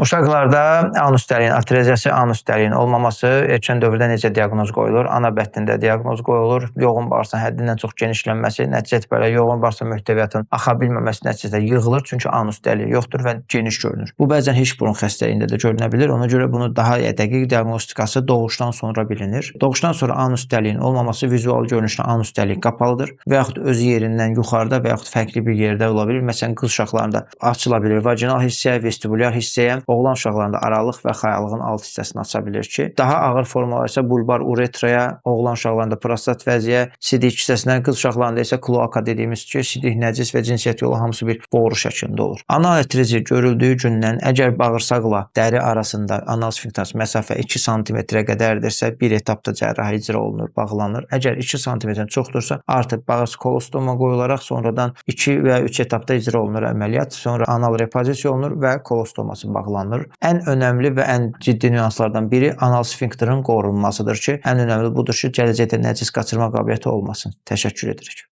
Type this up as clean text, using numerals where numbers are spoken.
Uşaqlarda anus dəliyin atreziyası, anus dəliyin olmaması erkən dövrdə necə diaqnoz qoyulur? Ana bətnində diaqnoz qoyulur. Yoğun bağırsaq həddindən çox genişlənməsi, nəticə etibarilə yoğun bağırsaq mühtəviyyatının axa bilməməsi nəticəsində yığılır. Çünki anus dəliyi yoxdur və geniş görünür. Bu bəzən heç burun xəstəliyində də görünə bilir. Ona görə bunu daha dəqiq diaqnostikası doğuşdan sonra bilinir. Doğuşdan sonra anus dəliyin olmaması vizual görünüşlə anus dəliyi qapalıdır və yaxud öz yerindən yuxarıda və yaxud fərqli bir yerdə ola bilir. Məsələn, qız uşaqlarında açıla bilir. Vaginal hissəyə, vestibulyar hissəyə, oğlan uşaqlarında aralıq və xəyalığın alt hissəsini aça bilir ki, daha ağır formalar isə bulbar uretraya, oğlan uşaqlarında prostat vəziyə, sidik hissəsinə, qız uşaqlarında isə kloaka dediyimiz ki, sidik, nəcis və cinsiyyət yolu hamısı bir boru şəklində olur. Anal atrezi görüldüyü gündən əgər bağırsaqla dəri arasında anal sfinkter məsafə 2 sm-ə qədərdirsə, bir etapda cərrahi icra olunur, bağlanır. Əgər 2 sm-dən çoxdursa, artıq bağırsak kolostoma qoyularaq sonradan 2 və 3 etapda icra olunur əməliyyat, sonra anal repozisiya olunur və kolostoması bağlanır. Ən önəmli və ən ciddi nüanslardan biri anal sfinkterin qorunmasıdır ki, ən önəmli budur ki, gələcəkdə nəcis qaçırma qabiliyyəti olmasın. Təşəkkür edirik.